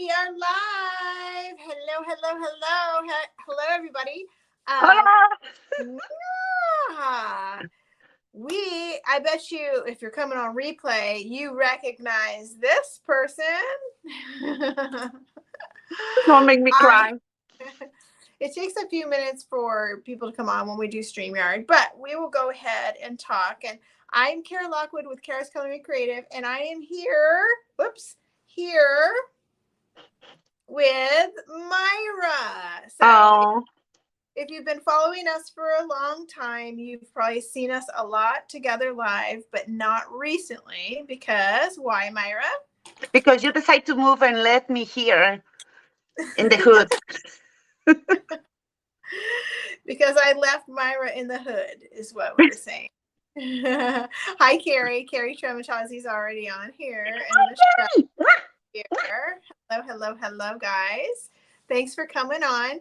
we are live. Hello, hello, hello. Hello, everybody. Hola. Yeah. I bet you, if you're coming on replay, you recognize this person. Don't make me I cry. It takes a few minutes for people to come on when we do StreamYard, but we will go ahead and talk. And I'm Cara Lockwood with Cara's Culinary Creative, and I am here with Mayra. So Oh, if you've been following us for a long time, you've probably seen us a lot together live, but not recently. Because why, Mayra? because you decide to move and let me here in the hood. Because I left Mayra in the hood, is what we're saying. Hi, Carrie. Carrie Tremachazzi's already on here, and Michelle here. Hello, hello, hello, guys. Thanks for coming on.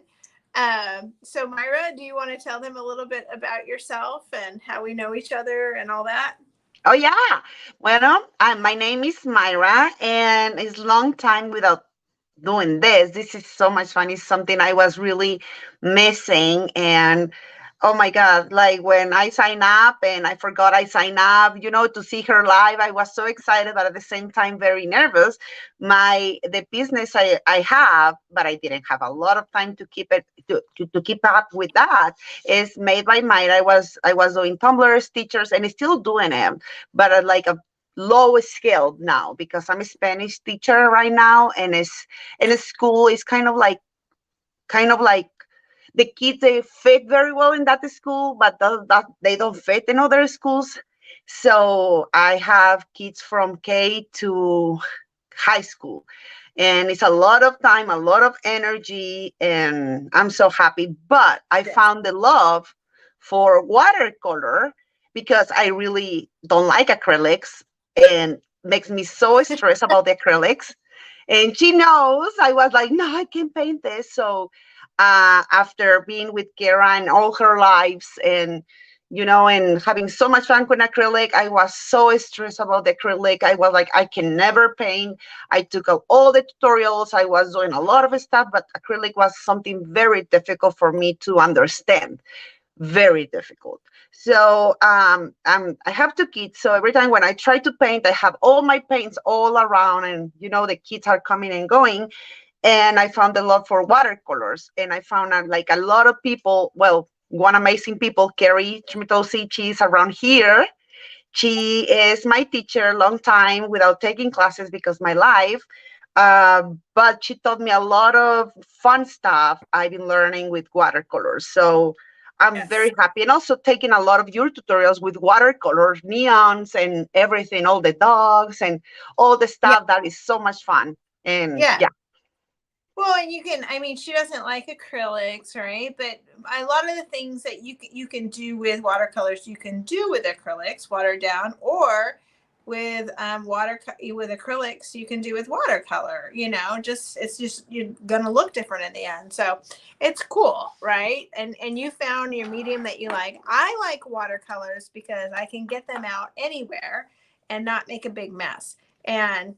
So, Mayra, do you want to tell them a little bit about yourself and how we know each other and all that? Oh yeah. Well, my name is Myra, and it's long time without doing this. This is so much fun. It's something I was really missing, and oh my God, like when I sign up and I forgot I signed up, to see her live, I was so excited, but at the same time very nervous. The business I have, but I didn't have a lot of time to keep it to keep up with that, is made by Mayra. I was doing tumblers, teachers, and still doing it, but at like a low scale now because I'm a Spanish teacher right now, and it's in a school is kind of like the kids, they fit very well in that school, but that they don't fit in other schools. So I have kids from K to high school, and it's a lot of time, a lot of energy, and I'm so happy. But I Yes. found the love for watercolor because I really don't like acrylics, and makes me so stressed about the acrylics. And she knows. I was like, no, I can paint this. So after being with Kara and all her lives, and having so much fun with acrylic, I was so stressed about the acrylic. I was like, I can never paint. I took out all the tutorials. I was doing a lot of stuff, but acrylic was something very difficult for me to understand, very difficult. So I have two kids. So every time when I try to paint, I have all my paints all around, and the kids are coming and going. And I found a love for watercolors, and I found out like a lot of people. Well, one amazing people, Carrie Trimitosi, she's around here. She is my teacher, long time without taking classes because my life. But she taught me a lot of fun stuff I've been learning with watercolors. So I'm Yes. very happy. And also taking a lot of your tutorials with watercolors, neons, and everything, all the dogs and all the Yeah. stuff. That is so much fun. And Yeah. yeah, Well, and I mean, she doesn't like acrylics, right? But a lot of the things that you can do with watercolors, you can do with acrylics, watered down, or with with acrylics, you can do with watercolor. It's just you're gonna look different in the end. So it's cool, right? And you found your medium that you like. I like watercolors because I can get them out anywhere and not make a big mess. And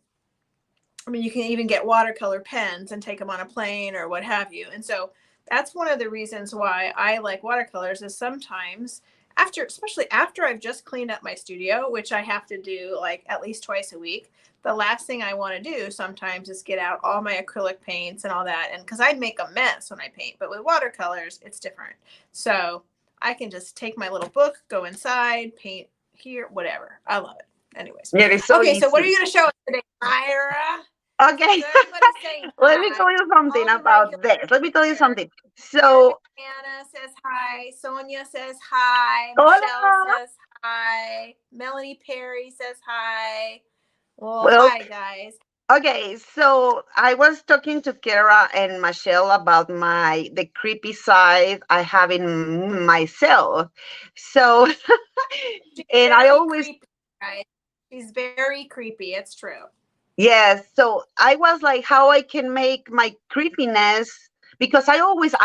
I mean, you can even get watercolor pens and take them on a plane or what have you. And so that's one of the reasons why I like watercolors is sometimes especially after I've just cleaned up my studio, which I have to do like at least twice a week, the last thing I want to do sometimes is get out all my acrylic paints and all that. And because I make a mess when I paint, but with watercolors, it's different. So I can just take my little book, go inside, paint here, whatever. I love it. Anyways. yeah, it's so Okay, so what are easy. you going to show us today, Myra? Okay. So everybody's saying Let me hi. tell you something All the about regulars this. Let me tell you here. something. So, Anna says hi. Sonia says hi. Michelle hola. says hi. Melanie Perry says hi. Well, Well, hi guys. okay. So I was talking to Kara and Michelle about the creepy side I have in myself. So, She's and I very always, creepy, guys. She's very creepy. It's true. yes. So I was like, how I can make my creepiness, because I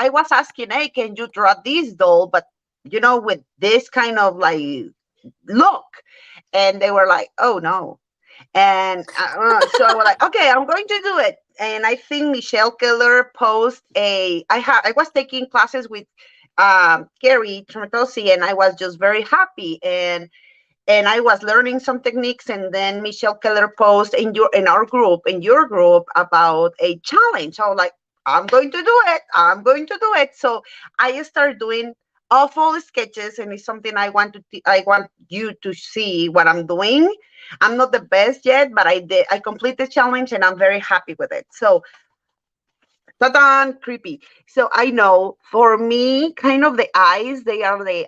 was asking, hey, can you draw this doll? But with this kind of like look, and they were like, oh no. And so I was like, okay, I'm going to do it. and I think Michelle Keller post I was taking classes with Gary Tremetosi, and I was just very happy, and I was learning some techniques, and then Michelle Keller post in your group about a challenge. So like, I'm going to do it. I'm going to do it. So I started doing awful sketches, and it's something I want you to see what I'm doing. I'm not the best yet, but I completed the challenge, and I'm very happy with it. So ta-da, creepy. So I know for me, kind of the eyes, they are the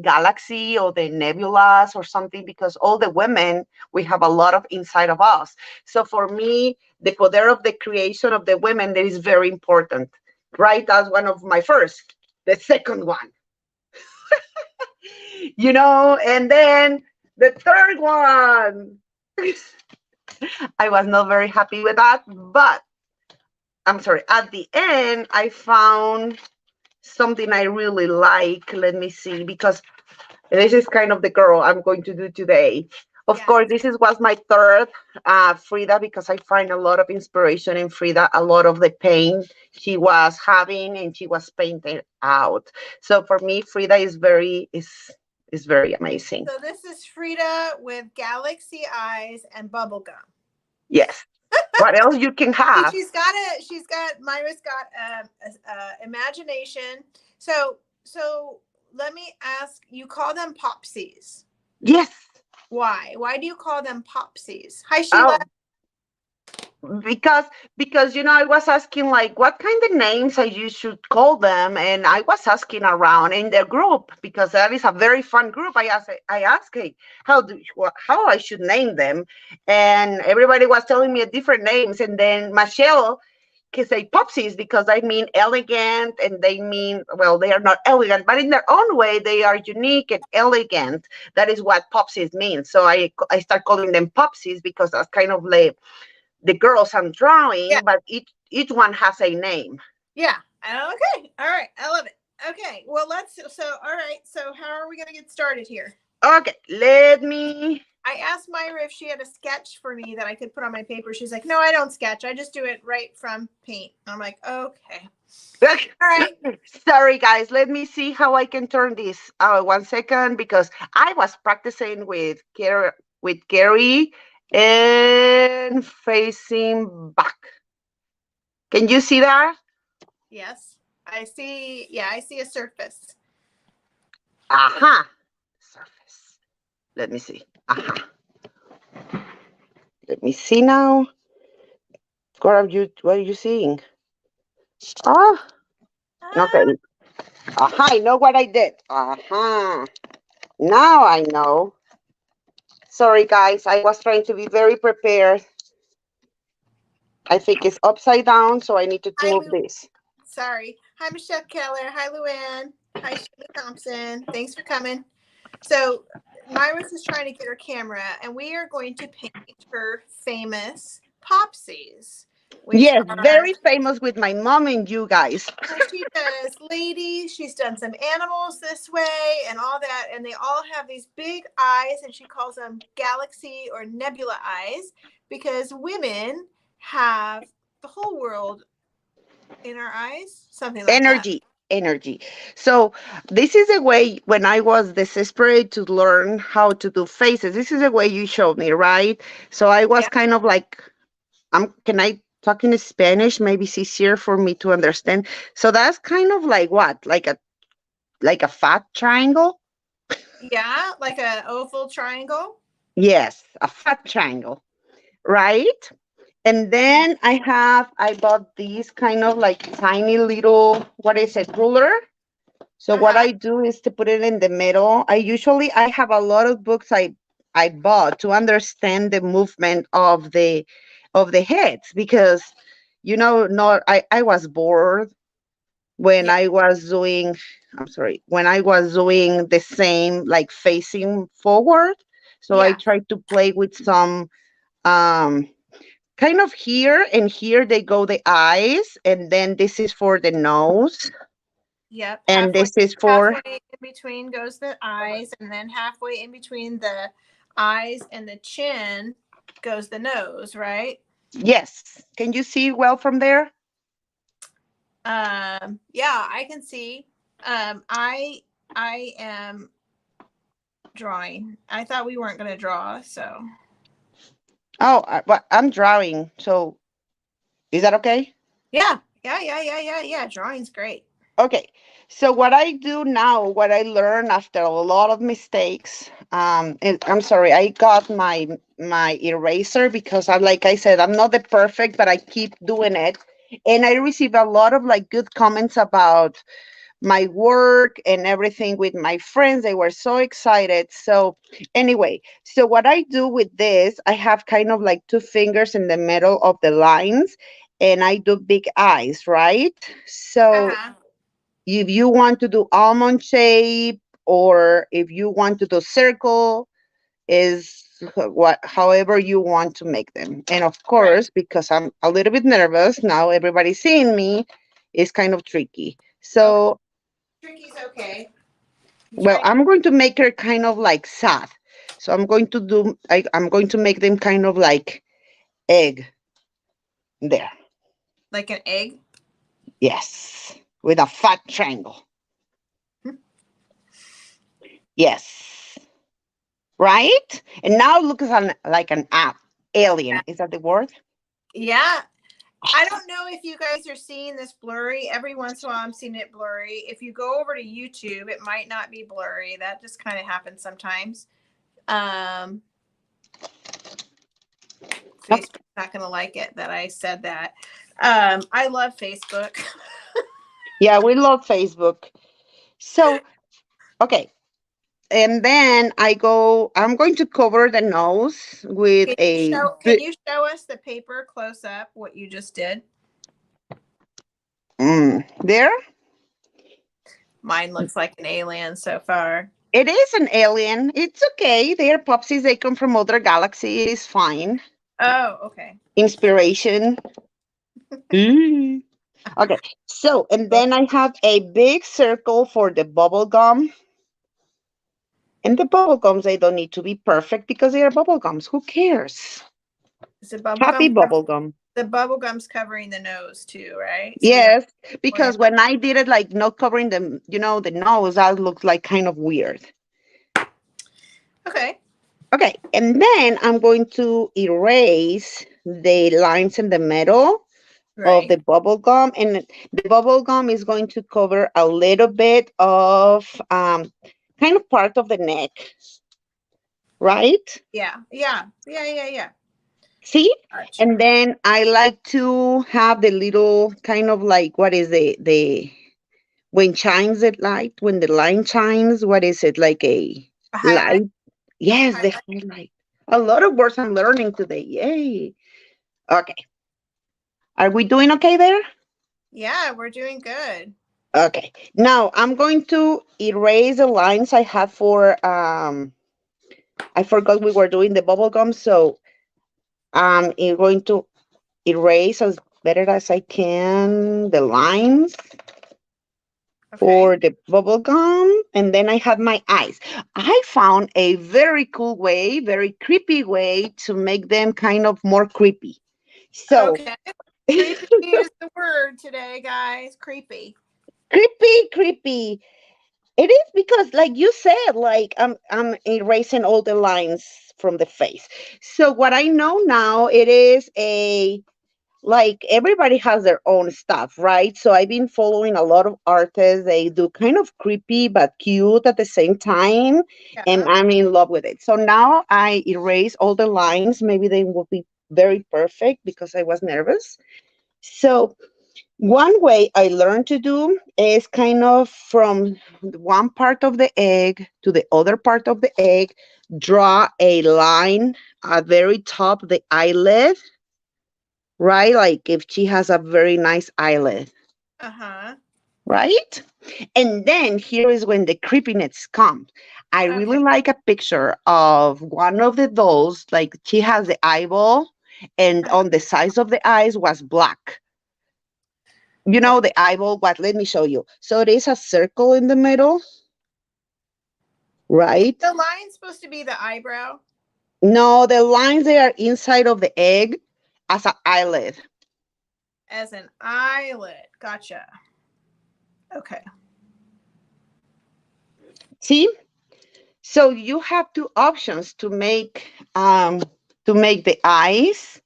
galaxy or the nebulas or something, because all the women, we have a lot of inside of us. So for me, the poder of the creation of the women, that is very important. Right, as one of my first. The second one, and then the third one. I was not very happy with that, but I'm sorry, at the end, I found something I really like. Let me see, because this is kind of the girl I'm going to do today. Of Yeah. course, was my third Frida, because I find a lot of inspiration in Frida, a lot of the pain she was having, and she was painted out. So for me, Frida is very amazing. So this is Frida with galaxy eyes and bubble gum. Yes. What else you can See, have? Mayra's got imagination. So let me ask, you call them Popsies. Yes. Why? Why do you call them Popsies? Hi, Sheila. Oh, because I was asking like what kind of names you should call them, and I was asking around in the group, because that is a very fun group. I asked, hey, how I should name them, and everybody was telling me different names, and then Michelle can say Popsies, because I mean elegant, and they mean, well, they are not elegant, but in their own way they are unique and elegant. That is what Popsies means. So I start calling them Popsies, because that's kind of like the girls I'm Yeah. drawing, but each one has a name. Yeah. Okay. All right. I love it. Okay. Well, all right. So how are we going to get started here? Okay, let me. I asked Mayra if she had a sketch for me that I could put on my paper. She's like, no, I don't sketch. I just do it right from paint. I'm like, okay. All right. Sorry, guys. Let me see how I can turn this. 1 second, because I was practicing with Gary and facing back. Can you see that? Yes, I see. Yeah, I see a surface. Aha. Surface. Let me see. Aha. Let me see now. What are you seeing? Ah, okay. Aha, I know what I did. Aha. Now I know. Sorry, guys. I was trying to be very prepared. I think it's upside down, so I need to move this. Sorry. Hi, Michelle Keller. Hi, Luann. Hi, Sheila Thompson. Thanks for coming. So Myra's is trying to get her camera, and we are going to paint her famous Popsies. Yes, very famous with my mom and you guys. She does ladies. She's done some animals this way and all that, and they all have these big eyes, and she calls them galaxy or nebula eyes, because women have the whole world in our eyes, something like Energy. So this is a way, when I was desperate to learn how to do faces, this is a way you showed me, right? So I was kind of like, can I talk in Spanish? Maybe it's easier for me to understand. So that's kind of like what? Like a fat triangle? Yeah, like an oval triangle. Yes, a fat triangle, right? And then I bought these kind of like tiny little, what is it, ruler? So what I do is to put it in the middle. I have a lot of books I bought to understand the movement of the heads, because not I was bored when I was doing, I'm sorry, when I was doing the same, like facing forward. So I tried to play with some um kind of here, and here they go the eyes, and then this is for the nose. Yep. And this is for, halfway in between goes the eyes, and then halfway in between the eyes and the chin goes the nose, right? Yes. Can you see well from there? Yeah, I can see. I am drawing. I thought we weren't going to draw, so. Oh, but I'm drawing. So is that okay? Yeah, yeah. Drawing's great. Okay. So what I do now, what I learned after a lot of mistakes, and I'm sorry, I got my eraser because I, like I said, I'm not the perfect, but I keep doing it, and I receive a lot of like good comments about my work and everything with my friends. They were so excited. So anyway, so what I do with this, I have kind of like two fingers in the middle of the lines, and I do big eyes, right? So Uh-huh. if you want to do almond shape, or if you want to do circle, is what however you want to make them. And of Right. course, because I'm a little bit nervous now, everybody's seeing me, it's kind of tricky. Okay. So Tricky's okay. You well, try I'm going to make her kind of like sad. So I'm going to make them kind of like egg there. like an egg. Yes. With a fat triangle. Yes. Right? And now look at like an app. Alien. Is that the word? Yeah. I don't know if you guys are seeing this blurry. Every once in a while, I'm seeing it blurry. If you go over to YouTube, it might not be blurry. That just kind of happens sometimes. Um, Okay. Facebook's not going to like it that I said that. I love Facebook. Yeah, we love Facebook. So, okay. And then I'm going to cover the nose with Can you show us the paper close up what you just did? there. Mine looks like an alien so far. It is an alien. It's okay. They are popsies. They come from other galaxy. It is fine. Oh, okay. Inspiration. Mm. Okay. So, and then I have a big circle for the bubble gum. And the bubble gums, they don't need to be perfect because they are bubble gums. Who cares? Is the bubble Happy gum bubble gum. the bubble gum's covering the nose too, right? So we don't Yes, worry because about. when I did it, like not covering the nose, that looked like kind of weird. Okay. Okay, and then I'm going to erase the lines in the middle of Right. the bubble gum, and the bubble gum is going to cover a little bit of kind of part of the neck, right? Yeah. See? And Gotcha. then I like to have the little kind of like, what is the when chimes it light, when the line chimes, what is it, like a A highlight. light? Yes, the Highlight. highlight. A lot of words I'm learning today. Yay. Okay. Are we doing okay there? Yeah, we're doing good. Okay. Now I'm going to erase the lines I have for I forgot we were doing the bubble gum, so I'm going to erase as better as I can the lines Okay. for the bubble gum, and then I have my eyes. I found a very cool way, very creepy way to make them kind of more creepy. So Okay. Creepy is the word today, guys. Creepy. creepy. It is because, like you said, like I'm erasing all the lines from the face. So what I know now, it is a like everybody has their own stuff, right? So I've been following a lot of artists. They do kind of creepy but cute at the same time, and Yeah. I'm in love with it. So now I erase all the lines. Maybe they will be very perfect because I was nervous. So one way I learned to do is kind of from one part of the egg to the other part of the egg, draw a line at very top of the eyelid, right? Like if she has a very nice eyelid, Uh-huh. right? And then here is when the creepiness comes. I Okay. really like a picture of one of the dolls, like she has the eyeball, and Uh-huh. on the sides of the eyes was black. You Okay. know, the eyeball, what? Let me show you. So it is a circle in the middle, Is right? the line supposed to be the eyebrow? No, the lines they are inside of the egg. as an eyelid. As an eyelid. Gotcha. Okay. See? So you have two options to make the eyes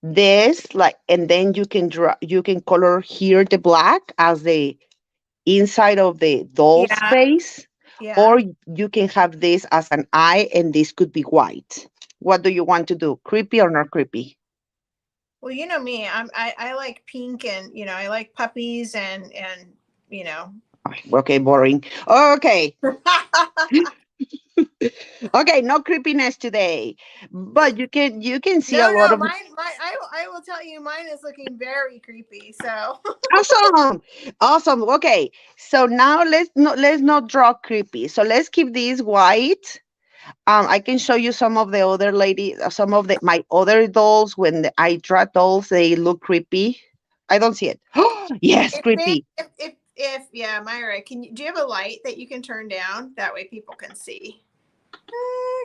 this like, and then you can draw, you can color here the black as the inside of the doll's Yeah. face, Yeah. or you can have this as an eye and this could be white. What do you want to do? Creepy or not creepy? Well, you know me. I like pink, and I like puppies, and you know. Okay, boring. Okay. Okay, no creepiness today. But you can see a No, lot no, of mine. I will tell you, mine is looking very creepy. So. awesome. Awesome. Okay. So now let's not draw creepy. So let's keep these white. I can show you some of the other some of the my other dolls. When I draw dolls, they look creepy. I don't see it. Yes, creepy. Yeah, Myra, do you have a light that you can turn down? That way people can see.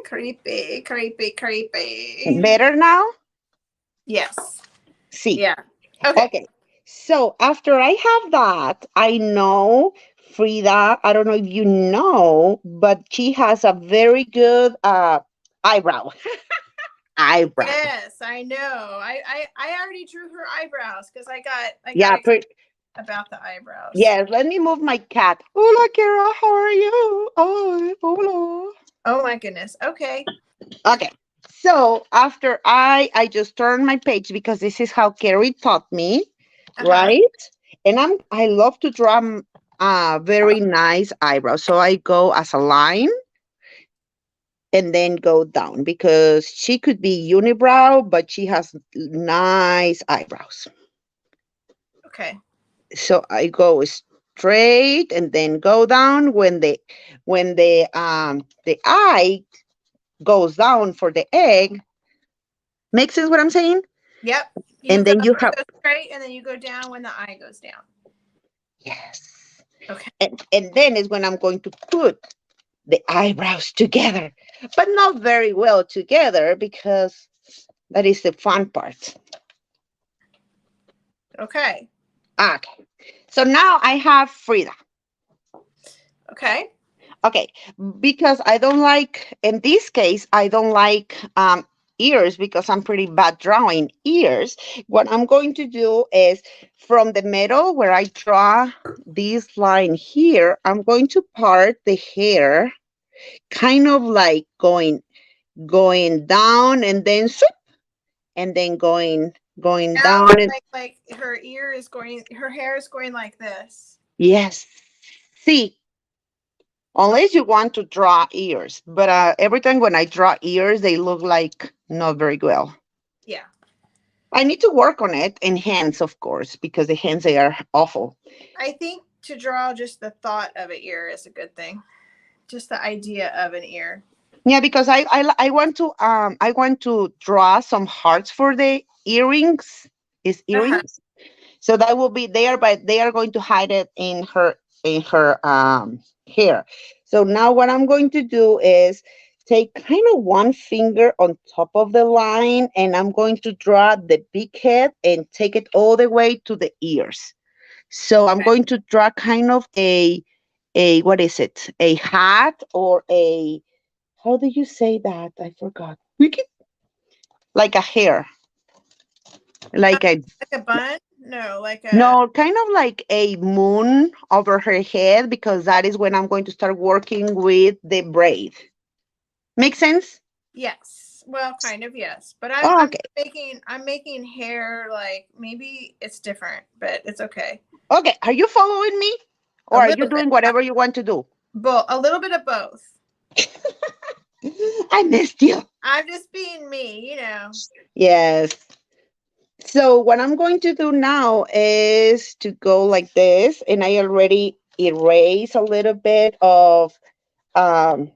Creepy, creepy, creepy. Better now? Yes. See. Yeah. Okay. Okay. So after I have that, I know Frida, I don't know if you know, but she has a very good eyebrow. Eyebrow. Yes, I know. I already drew her eyebrows because I got Yeah, excited about the eyebrows. yes, let me move my cat. Hola, Kara, how are you? Oh, hola. Oh my goodness. Okay. Okay. So after I just turned my page because this is how Carrie taught me, Uh-huh. right? And I love to draw very nice eyebrows. So I go as a line and then go down because she could be unibrow, but she has nice eyebrows. Okay. So I go straight and then go down when the eye goes down for the egg. Make sense what I'm saying? Yep. And then you You have go straight and then you go down when the eye goes down. yes. Okay. And then is when I'm going to put the eyebrows together, but not very well together because that is the fun part. Okay. Okay. So now I have Frida. Okay. Okay, because I don't like, in this case, I don't like ears because I'm pretty bad drawing ears. What I'm going to do is from the middle where I draw this line here, I'm going to part the hair kind of like going down and then swoop, and then going Now, down and like her hair is going like this. yes. See, Oh, unless you want to draw ears. But every time when I draw ears, they look like not very well. yeah. I need to work on it and hands, of course, because the hands they are awful. I think to draw just the thought of an ear is a good thing. Just the idea of an ear. Yeah, because I want to draw some hearts for the earrings. Is Uh-huh. earrings? So that will be there, but they are going to hide it in her hair. So now what I'm going to do is take kind of one finger on top of the line, and I'm going to draw the big head and take it all the way to the ears. So I'm Okay. going to draw kind of a what is it? A hat or a how do you say that? I forgot. We can like a hair, like a Like a bun? No, like a no, kind of like a moon over her head because that is when I'm going to start working with the braid. Make sense? yes. Well, kind of yes. But Oh, okay. I'm making hair like maybe it's different, but it's okay. Okay. Are you following me? A Or are you little bit. doing whatever you want to do? A little bit of both. I missed you. I'm just being me. Yes. So what I'm going to do now is to go like this, and I already erase a little bit of um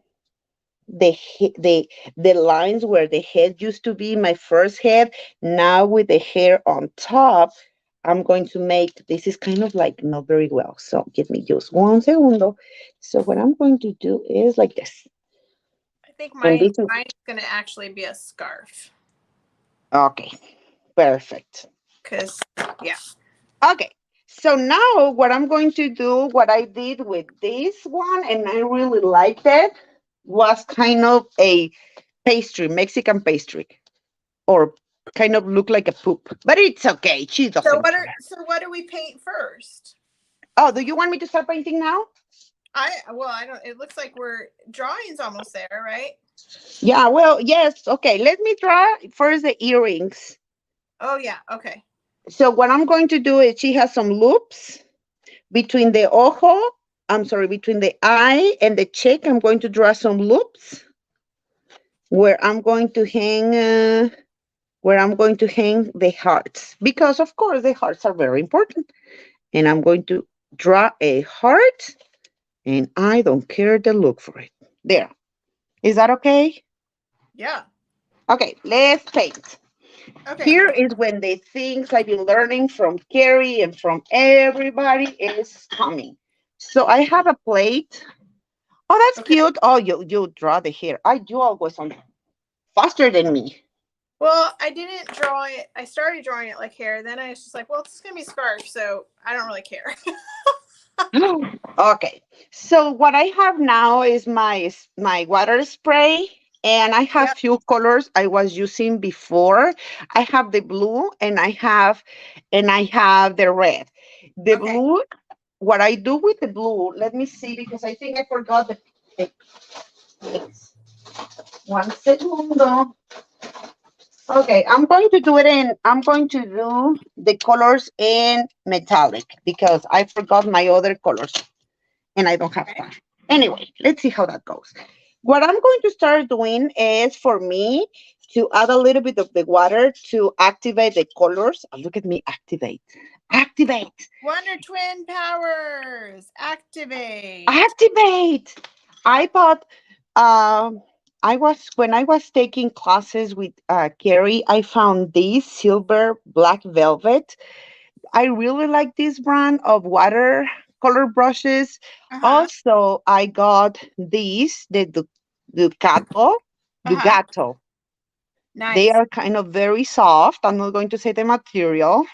the lines where the head used to be my first head. Now with the hair on top, I'm going to make this is kind of like not very well. So give me just one segundo. So what I'm going to do is like this. I think And this is mine's gonna actually be a scarf. okay. Perfect. Because, yeah. Okay. So now what I'm going to do, what I did with this one, and I really liked it, was kind of a pastry, Mexican pastry, or kind of look like a poop. But it's okay. She doesn't care. So what do we paint first? Oh, do you want me to start painting now? I don't, it looks like we're drawing's almost there, right? Yeah, well, yes. Okay, let me draw first the earrings. Oh yeah, okay. So what I'm going to do is she has some loops between the ojo, I'm sorry, between the eye and the cheek. I'm going to draw some loops where I'm going to hang the hearts, because of course the hearts are very important. And I'm going to draw a heart, and I don't care the look for it. There. Is that okay? Yeah. Okay, let's paint. Okay. Here is when the things I've been learning from Carrie and from everybody is coming. So I have a plate. Oh, that's Okay. cute. Oh, you draw the hair. You always on faster than me. Well, I didn't draw it. I started drawing it like hair. Then I was just like, well, it's gonna be scarf, so I don't really care. Okay. So what I have now is my water spray, and I have Yep. few colors I was using before. I have the blue, and I have the red. The Okay. blue, what I do with the blue, let me see, because I think I forgot the one segundo. Okay, I'm going to do the colors in metallic because I forgot my other colors and I don't have Okay. time. Anyway, let's see how that goes. What I'm going to start doing is for me to add a little bit of the water to activate the colors. Oh, look at me activate. Activate. Wonder Twin powers activate. Activate. I bought um when I was taking classes with Carrie, I found this silver black velvet. I really like this brand of watercolor brushes. Uh huh. Also, I got these, the Ducato. Uh huh. Ducato. They Nice. are kind of very soft. I'm not going to say the material.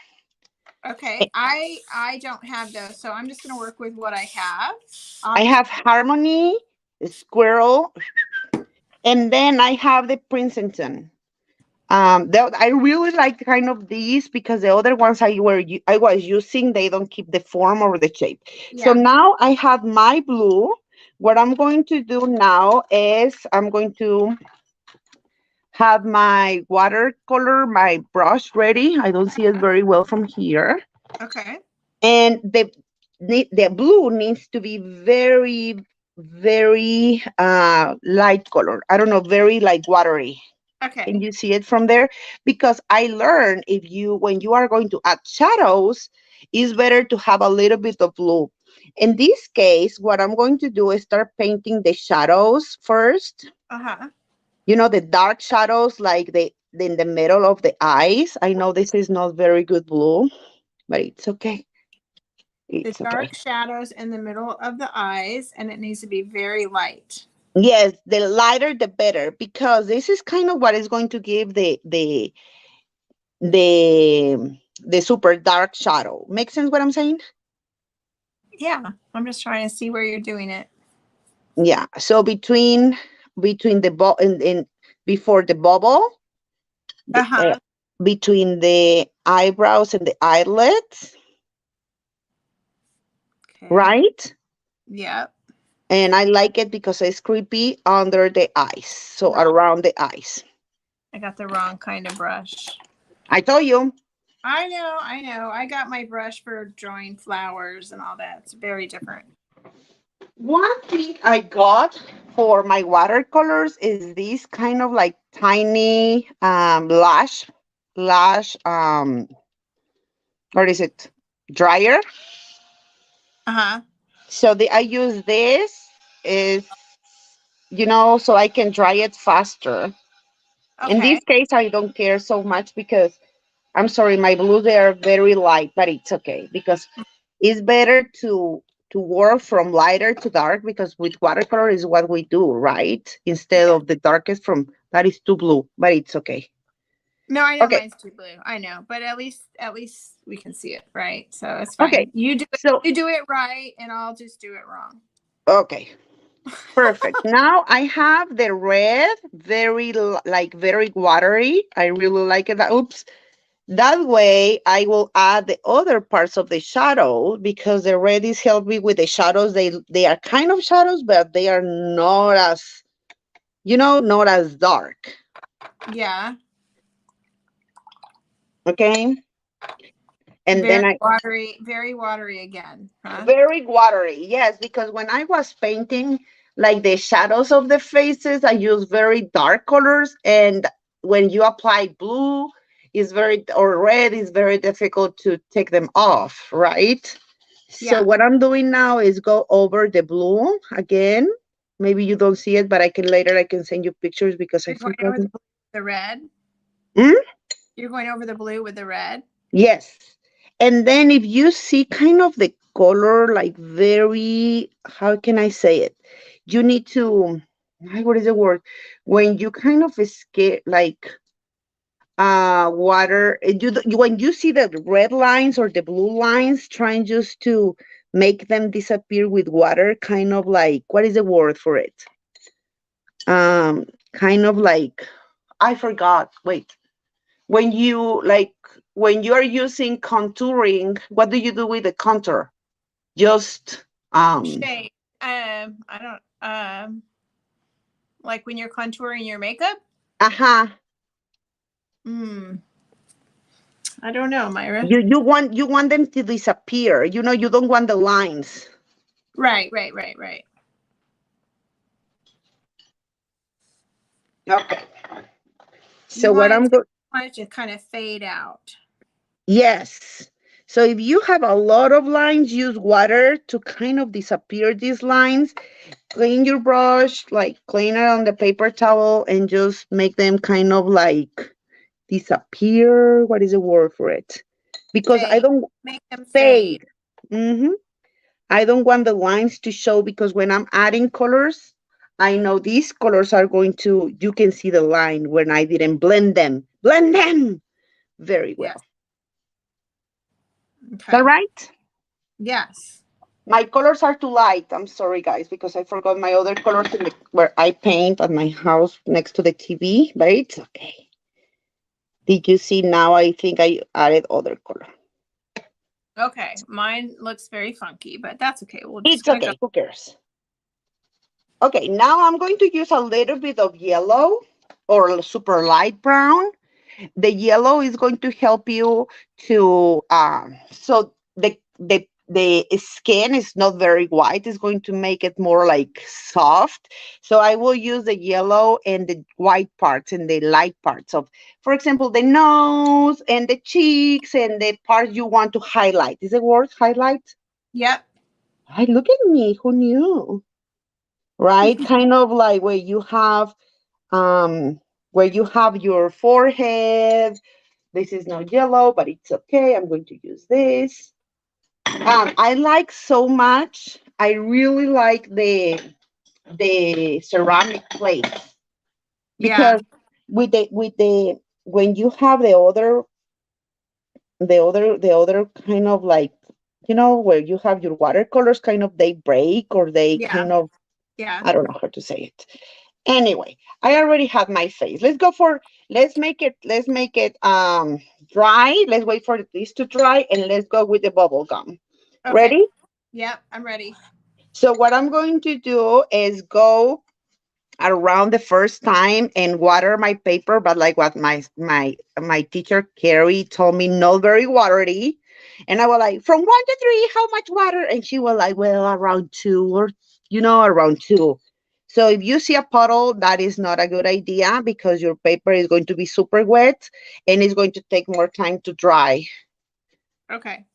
Okay. I don't have those, so I'm just gonna work with what I have. I Um. have Harmony, Squirrel, and then I have the Princeton. I really like kind of these because the other ones I was using, they don't keep the form or the shape. So Yeah. now I have my blue. What I'm going to do now is I'm going to have my watercolor, my brush ready. I don't see it very well from here. Okay. And the blue needs to be very, very light color. I don't know, very like watery. Okay. Can you see it from there? Because I learned when you are going to add shadows, it's better to have a little bit of blue. In this case, what I'm going to do is start painting the shadows first. Uh huh. The dark shadows like in the middle of the eyes. I know this is not very good blue, but it's okay. The It's okay. dark shadows in the middle of the eyes, and it needs to be very light. Yes, the lighter the better, because this is kind of what is going to give the super dark shadow. Make sense what I'm saying? Yeah. I'm just trying to see where you're doing it. Yeah. So between the in before the bubble, Uh the, huh. between the eyebrows and the eyelids, Okay. right? Yep. And I like it because it's creepy under the eyes, so No, around the eyes. I got the wrong kind of brush. I told you. I know. I know. I got my brush for drawing flowers and all that. It's very different. One thing I got for my watercolors is this kind of like tiny lash what is it? Dryer. Uh huh. So I use this is so I can dry it faster. In Okay. this case, I don't care so much because I'm sorry, my blues they are very light, but it's okay because it's better to work from lighter to dark because with watercolor is what we do, right? Instead Yeah. of the darkest from that is too blue, but it's okay. No, I know Okay, mine's too blue. I know, but at least we can see it, right? So it's okay. fine. You do it. So, You do it right, and I'll just do it wrong. okay, perfect. Now I have the red, like very watery. I really like it. Oops. That way, I will add the other parts of the shadow because the red is helping with the shadows. They are kind of shadows, but they are not as, not as dark. Yeah. Okay. And then Very watery again, huh? very watery. Yes, because when I was painting like the shadows of the faces, I use very dark colors. And when you apply blue, or red, is very difficult to take them off, right? So Yeah. what I'm doing now is go over the blue again. Maybe you don't see it, but I can send you pictures because I You're going forgot over them. the red. Hmm? You're going over the blue with the red. Yes. And then if you see kind of the color, like very, how can I say it? You need to, what is the word? When you kind of escape, like water, when you see the red lines or the blue lines, trying just to make them disappear with water, kind of like, what is the word for it? Kind of like, I forgot. Wait. When you like when you are using contouring, what do you do with the contour? Just Shade. I don't. Like when you're contouring your makeup. uh-huh. Hmm. I don't know, Myra. You want them to disappear. You don't want the lines. Right. Right. Right. Right. Okay. You So what want it I'm to going want it to kind of fade out. Yes. So if you have a lot of lines, use water to kind of disappear these lines. Clean your brush, like clean it on the paper towel and just make them kind of like disappear. What is the word for it? Because I Fade. don't Make them fade. fade. hmm I don't want the lines to show because when I'm adding colors, I know these colors are going to, you can see the line when I didn't blend them. Blend them very well. Yes. Is that Okay. right? Yes. My colors are too light. I'm sorry, guys, because I forgot my other colors where I paint at my house next to the TV, but it's okay. Did you see now? I think I added other color. Okay. Mine looks very funky, but that's okay. We're just It's gonna go. okay. Who cares? Okay, now I'm going to use a little bit of yellow or a super light brown. The yellow is going to help you to so the skin is not very white. It's going to make it more like soft. So I will use the yellow and the white parts and the light parts of, for example, the nose and the cheeks and the parts you want to highlight. Is the word highlight? Yep. Hi, look at me. Who knew? Right? Kind of like um where you have your forehead. This is not yellow, but it's okay. I'm going to use this. I like so much. I really like the ceramic plates Yeah. because with the when you have the other kind of like where you have your watercolors kind of they break or they Yeah. kind of Yeah. I don't know how to say it. Anyway, I already have my face. Let's make it dry. Let's wait for this to dry and let's go with the bubble gum. Okay. Ready? Yep. I'm ready. So what I'm going to do is go around the first time and water my paper, but like what my teacher Carrie told me, not very watery. And I was like, from 1 to 3, how much water? And she was like, well, around two or around two. So if you see a puddle, that is not a good idea because your paper is going to be super wet and it's going to take more time to dry. Okay.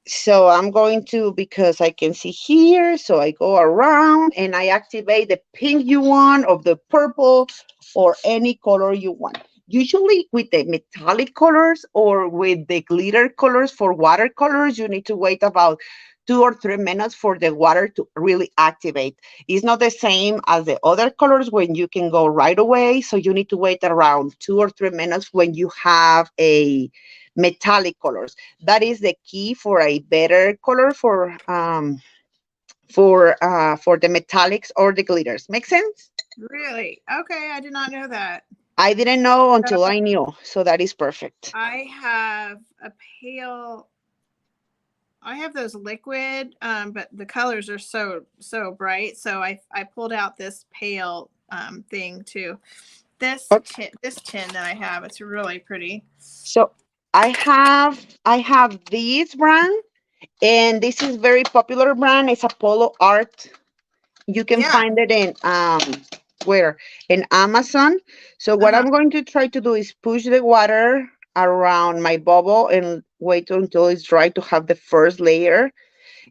So I'm going to, because I can see here, so I go around and I activate the pink you want or the purple or any color you want. Usually with the metallic colors or with the glitter colors for watercolors, you need to wait about 2 or 3 minutes for the water to really activate. It's not the same as the other colors when you can go right away. So you need to wait around 2 or 3 minutes when you have a metallic colors. That is the key for a better color for the metallics or the glitters. Make sense? Really? Okay, I did not know that. I didn't know until So I knew. So that is perfect. I have a pale. I have those liquid, but the colors are so bright. So I pulled out this pale thing too. This tin that I have, it's really pretty. So I have this brand, and this is very popular brand. It's Apollo Art. You can Yeah. find it in where? In Amazon. So Uh what huh. I'm going to try to do is push the water around my bubble and wait until it's dry to have the first layer.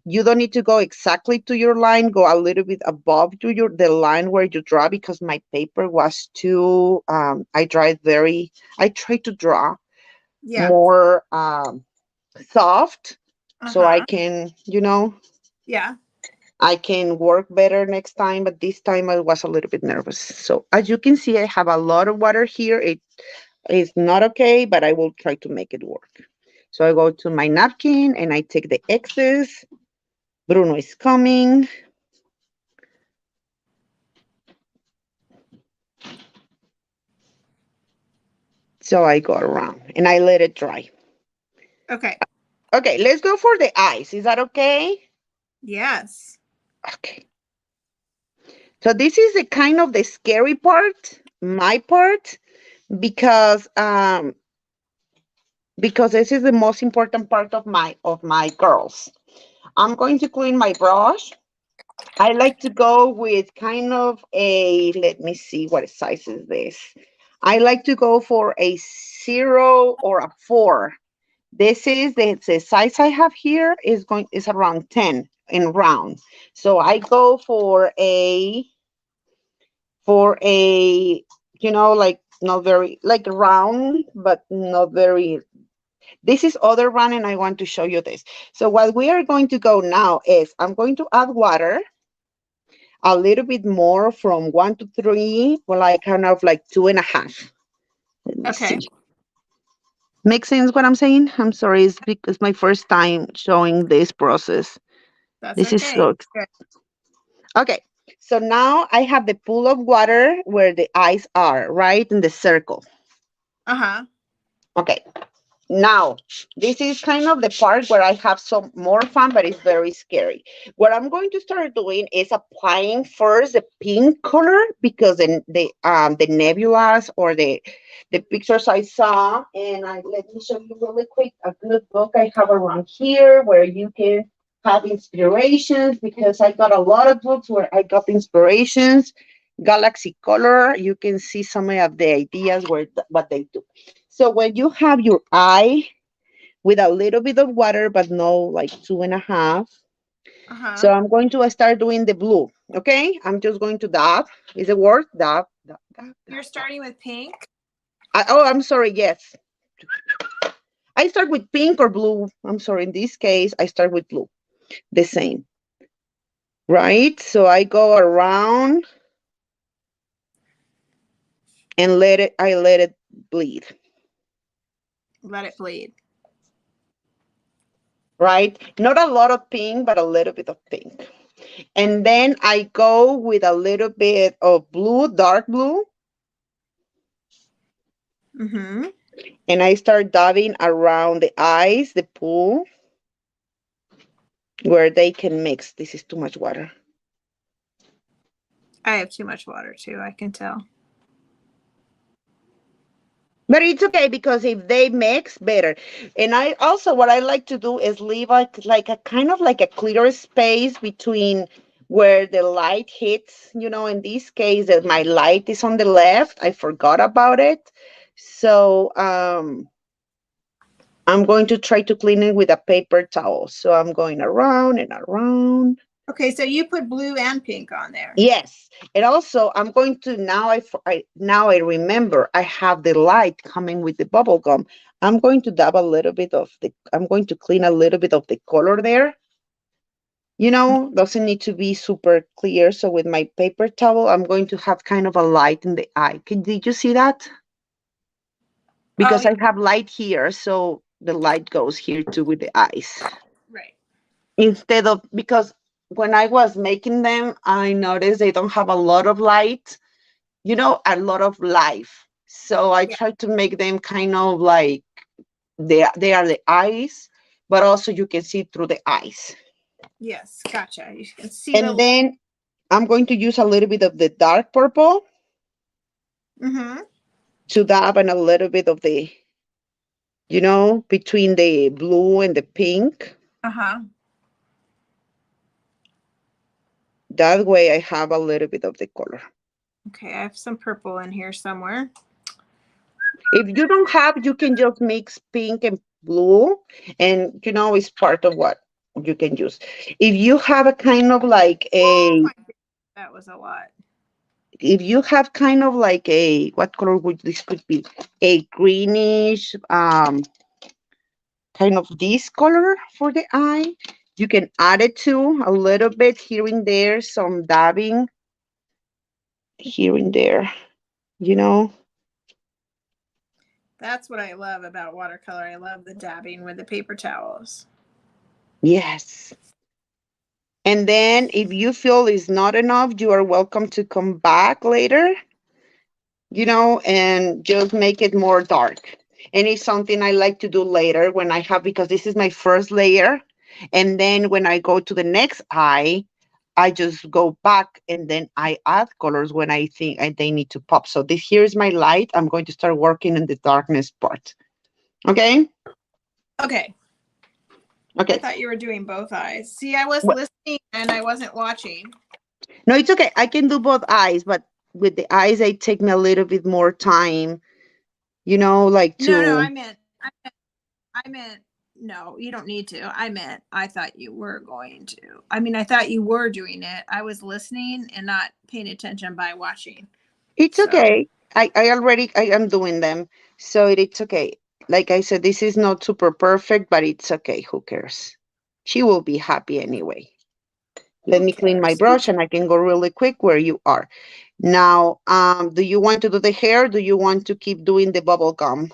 You don't need to go exactly to your line. Go a little bit above to your the line where you draw because my paper was too. I tried to draw Yeah. more soft Uh so I huh. can, Yeah. I can work better next time, but this time I was a little bit nervous. So as you can see, I have a lot of water here. It is not okay, but I will try to make it work. So I go to my napkin and I take the excess. Bruno is coming. So I go around and I let it dry. Okay. Okay, let's go for the eyes. Is that okay? Yes. Okay. So this is the kind of the scary part, my part, because this is the most important part of my girls. I'm going to clean my brush. I like to go with kind of a, let me see what size is this. I like to go for a 0 or a 4. This is the size I have here is around 10 in round. So I go for a like not very like round, but not very. This is other one, and I want to show you this. So what we are going to go now is I'm going to add water a little bit more from 1 to 3, well, like kind of like 2.5. Let me see. Okay. Make sense what I'm saying? I'm sorry, it's because my first time showing this process. That's This is okay. so Good. okay. So now I have the pool of water where the eyes are, right in the circle. Uh huh. Okay. Now, this is kind of the part where I have some more fun, but it's very scary. What I'm going to start doing is applying first the pink color because the nebulas or the pictures I saw, and let me show you really quick a good book I have around here where you can have inspirations because I got a lot of books where I got inspirations. Galaxy Color, you can see some of the ideas what they do. So when you have your eye with a little bit of water, but no like 2.5. Uh huh. So I'm going to start doing the blue. Okay, I'm just going to dab. Is it word? Dab, dab, dab, You're dab, dab. starting with pink. Oh, I'm sorry. Yes, I start with pink or blue. I'm sorry. In this case, I start with blue. The same, right? So I go around and I let it bleed, Let it bleed. right? Not a lot of pink, but a little bit of pink. And then I go with a little bit of blue, dark blue, Mm-hmm. and I start dabbing around the eyes, the pool, where they can mix. This is too much water. I have too much water too. I can tell. But it's okay because if they mix, better. And I also, what I like to do is leave like a kind of like a clear space between where the light hits. In this case, that my light is on the left. I forgot about it. So, I'm going to try to clean it with a paper towel. So I'm going around and around. Okay, so you put blue and pink on there. Yes, and also I'm going to now now I remember I have the light coming with the bubble gum. I'm going to dab a little bit of the. I'm going to clean a little bit of the color there. Doesn't need to be super clear. So with my paper towel, I'm going to have kind of a light in the eye. Did you see that? Oh, Because yeah, I have light here, so the light goes here too with the eyes. right. Instead of, because when I was making them, I noticed they don't have a lot of light, a lot of life. So I Yeah. try to make them kind of like they are the eyes, but also you can see through the eyes. Yes, gotcha. You can see And the. then I'm going to use a little bit of the dark purple Mm-hmm. to dab and a little bit of the, between the blue and the pink. Uh-huh. That way I have a little bit of the color. Okay, I have some purple in here somewhere. If you don't have, you can just mix pink and blue, and it's part of what you can use. If you have a kind of like Oh a, my goodness, that was a lot. if you have kind of like a, what color would this could be? A greenish, kind of this color for the eye. You can add it to a little bit here and there, some dabbing here and there, you know. That's what I love about watercolor. I love the dabbing with the paper towels. Yes. And then if you feel it's not enough, you are welcome to come back later, and just make it more dark. And it's something I like to do later when I have, because this is my first layer. And then when I go to the next eye, I just go back and then I add colors when I think they need to pop. So this here is my light. I'm going to start working in the darkness part. Okay? Okay. I Okay. thought you were doing both eyes. See, I was listening and I wasn't watching. No, it's okay. I can do both eyes, but with the eyes, it take me a little bit more time, like No, to. I meant, no, you don't need to. I meant, I thought you were going to. I mean, I thought you were doing it. I was listening and not paying attention by watching. It's So, okay. I am doing them. So it's okay. Like I said, this is not super perfect, but it's okay. Who cares? She will be happy anyway. Let who me clean my cares? Who brush cares? and I can go really quick where you are. Now, do you want to do the hair? Do you want to keep doing the bubble gum?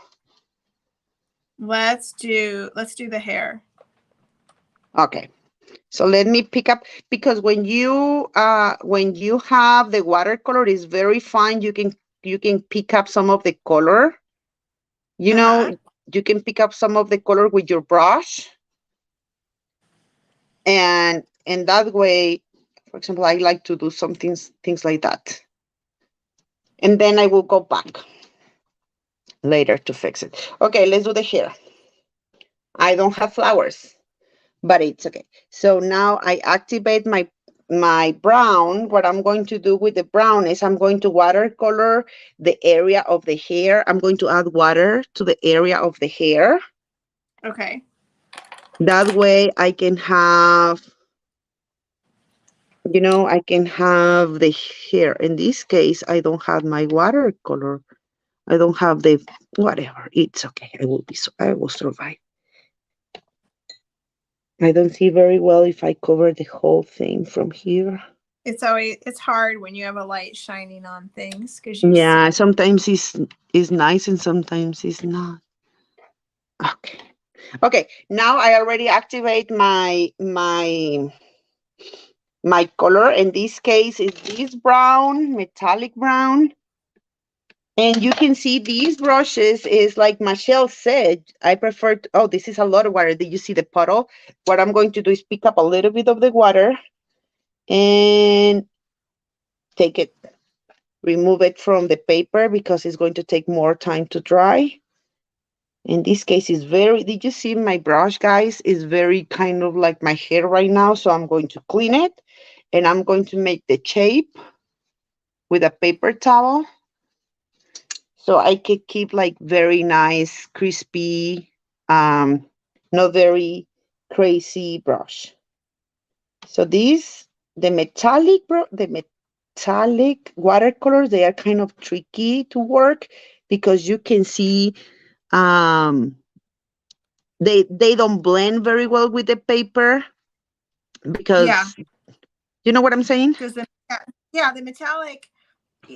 Let's do the hair. Okay. So let me pick up, because when you have the watercolor, is very fine. You can pick up some of the color. You know, Uh-huh. you can pick up some of the color with your brush, and that way, for example, I like to do some things like that. And then I will go back later to fix it. Okay, let's do the hair. I don't have flowers, but it's okay. So now I activate my brown. What I'm going to do with the brown is I'm going to watercolor the area of the hair. I'm going to add water to the area of the hair. Okay. That way I can have the hair. In this case, I don't have my watercolor. I don't have the whatever. It's okay. I will survive. I don't see very well if I cover the whole thing from here. It's hard when you have a light shining on things because you see. Yeah, sometimes it's nice and sometimes it's not. Okay. Okay. Now I already activate my color. In this case, is this brown, metallic brown. And you can see these brushes is like Michelle said, I prefer to, oh, this is a lot of water. Did you see the puddle? What I'm going to do is pick up a little bit of the water and take it, remove it from the paper because it's going to take more time to dry. In this case, did you see my brush, guys? Is very kind of like my hair right now. So I'm going to clean it and I'm going to make the shape with a paper towel. So I could keep like very nice, crispy, not very crazy brush. So these, the metallic watercolors, they are kind of tricky to work because you can see um, they don't blend very well with the paper Yeah, because you know what I'm saying? because yeah, the metallic,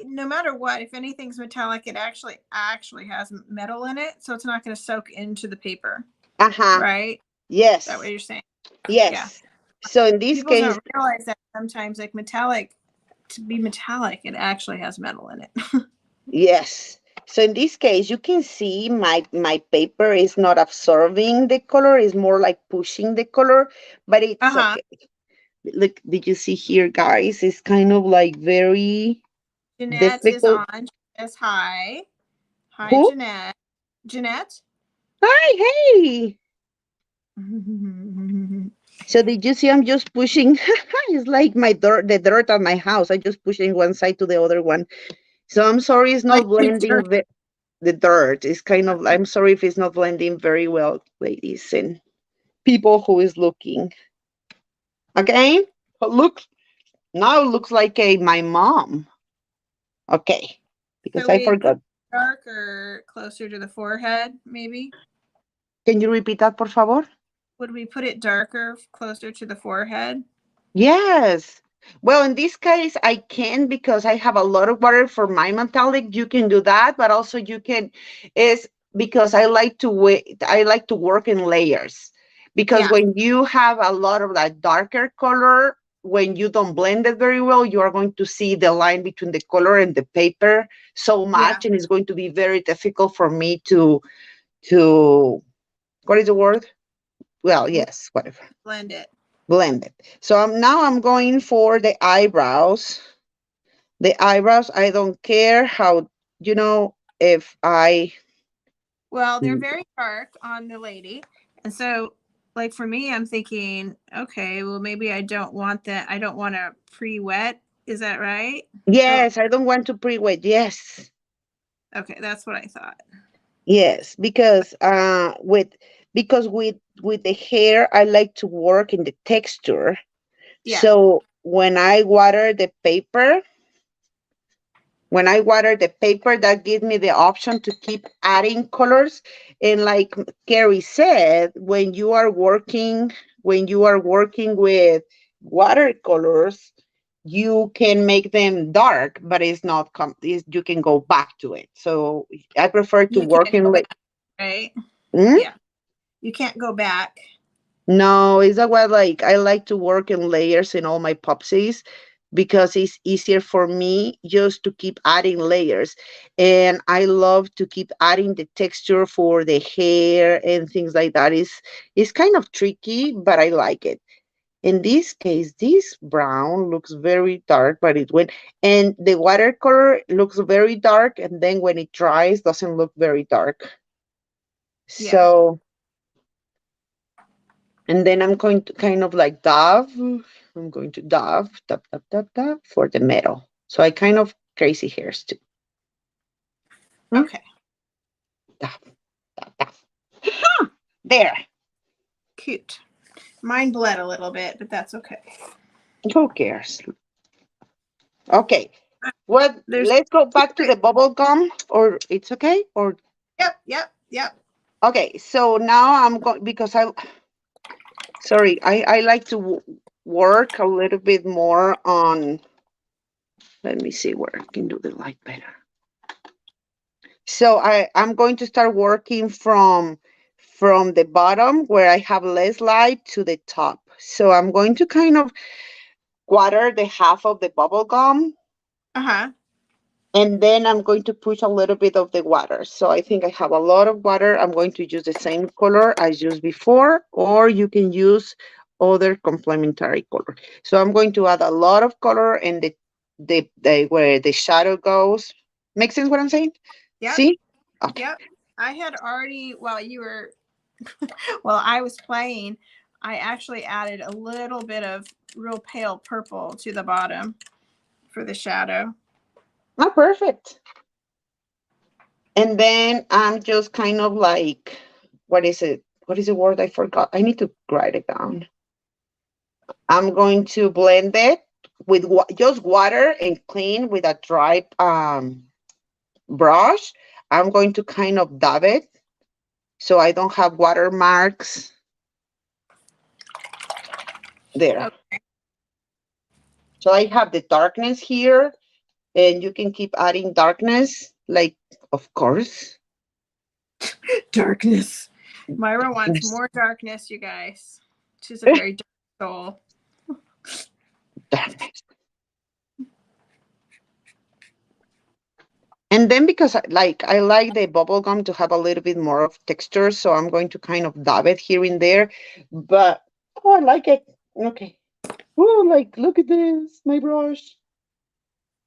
no matter what, if anything's metallic, it actually has metal in it, so it's not going to soak into the paper, Uh-huh. right? Is that what Yes. you're saying? Yeah. Yes. So in this People case, don't realize that sometimes, like metallic, to be metallic, it actually has metal in it. yes. So in this case, you can see my paper is not absorbing the color, it's more like pushing the color, but it's Uh-huh. okay. Look, did you see here, guys? It's kind of like very Jeanette is difficult. on. She says hi. Hi, Who? Jeanette. Jeanette? Hi, hey. So did you see I'm just pushing? It's like my dirt, the dirt on my house. I just pushing one side to the other one. So I'm sorry it's Like not the dirt. blending the dirt. It's kind of, I'm sorry if it's not blending very well, ladies and people who is looking. Okay? But look, now it looks like my mom. Okay. Because So I we put forgot. darker closer to the forehead, maybe? Can you repeat that, por favor? Would we put it darker closer to the forehead? Yes. Well, in this case, I can because I have a lot of water for my metallic. You can do that, but also you can is because I like to wait. I like to work in layers because Yeah. when you have a lot of that darker color, when you don't blend it very well, you are going to see the line between the color and the paper so Yeah. much, and it's going to be very difficult for me to what is the word? Well, yes, whatever. Blend it. Blended. So now I'm going for the eyebrows. The eyebrows, I don't care how, if I, Well, they're very dark on the lady. And so, like for me, I'm thinking, okay, well, maybe I don't want that. I don't want to pre wet. Is that right? Oh, yes, I don't want to pre-wet. Yes, okay. That's what I thought. yes, because with the hair, I like to work in the texture. Yeah. So when I water the paper, that gives me the option to keep adding colors. And like Carrie said, when you are working with watercolors, you can make them dark, but it's not you can go back to it. So I prefer to You work can't in go back, like, right? hmm? Yeah. You can't go back. No, is that why like I like to work in layers in all my popsies because it's easier for me just to keep adding layers. And I love to keep adding the texture for the hair and things like that. It's kind of tricky, but I like it. In this case, this brown looks very dark, but it went, and the watercolor looks very dark, and then when it dries, doesn't look very dark. Yeah. So and then I'm going to kind of like dab. I'm going to dab for the metal. So I kind of crazy hairs too. Hmm? Okay. Dab, dab. There. Cute. Mine bled a little bit, but that's okay. Who cares? Okay. Well, There's let's go back to the secret. bubble gum, or it's okay? Or Yep. Yep. Yep. okay. So now I'm going because sorry, I like to work a little bit more on. Let me see where I can do the light better. So I'm going to start working from the bottom where I have less light to the top. So I'm going to kind of water the half of the bubble gum, Uh huh. and then I'm going to push a little bit of the water. So I think I have a lot of water. I'm going to use the same color as used before, or you can use other complementary color. So I'm going to add a lot of color in the where the shadow goes. Make sense what I'm saying? Yep. See? Okay. Yep. I had already, while you were, while I was playing, I actually added a little bit of real pale purple to the bottom for the shadow. Oh, perfect. And then I'm just kind of like, what is it? What is the word? I forgot. I need to write it down. I'm going to blend it with just water and clean with a dry brush. I'm going to kind of dab it so I don't have watermarks there. Okay. So I have the darkness here, and you can keep adding darkness, like, of course. Darkness. Mayra wants more darkness, you guys. She's a very dark soul. Darkness. And then because I like the bubble gum to have a little bit more of texture, so I'm going to kind of dab it here and there. But oh, I like it. Okay. Oh, like look at this, my brush.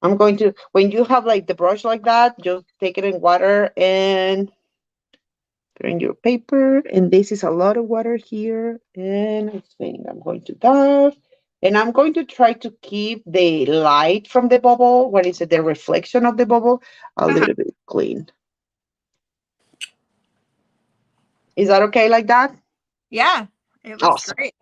I'm going to when you have like the brush like that, just take it in water and put in your paper. And this is a lot of water here. And I'm going to dab. And I'm going to try to keep the light from the bubble, what is it, the reflection of the bubble, a Uh-huh. little bit clean. Is that okay like that? Yeah, it looks Awesome. great.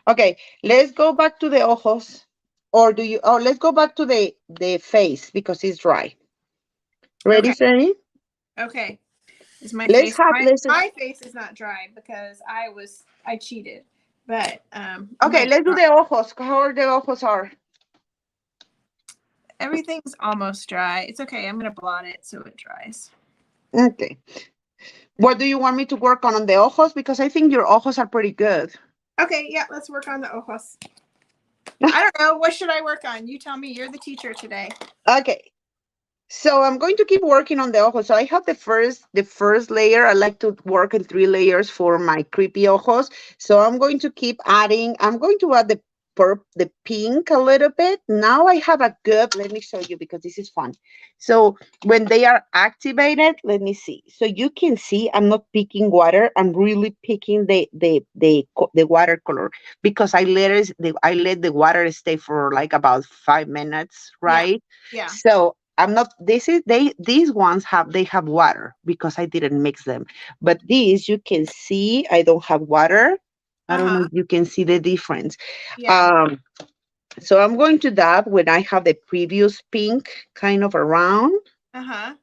Okay, let's go back to the ojos. Or let's go back to the face because it's dry. Ready, Okay. Sunny? Okay. Is my Let's face have, my let's, my face is not dry because I cheated. But okay, let's do the ojos. How are the ojos are? everything's almost dry. It's okay. I'm gonna blot it so it dries. Okay. What do you want me to work on the ojos? Because I think your ojos are pretty good. Okay, yeah, let's work on the ojos. I don't know. What should I work on? You tell me. You're the teacher today. Okay. So I'm going to keep working on the ojos. So I have the first layer. I like to work in 3 layers for my creepy ojos. So I'm going to keep adding. I'm going to add the pink a little bit. Now I have a good. Let me show you because this is fun. So when they are activated, let me see. So you can see I'm not picking water. I'm really picking the watercolor because I let the water stay for like about 5 minutes, Yeah. right? Yeah. So I'm not these ones have water because I didn't mix them. But these you can see I don't have water. I don't know Uh-huh. if you can see the difference. Yeah. Um so I'm going to dab when I have the previous pink kind of around, Uh-huh.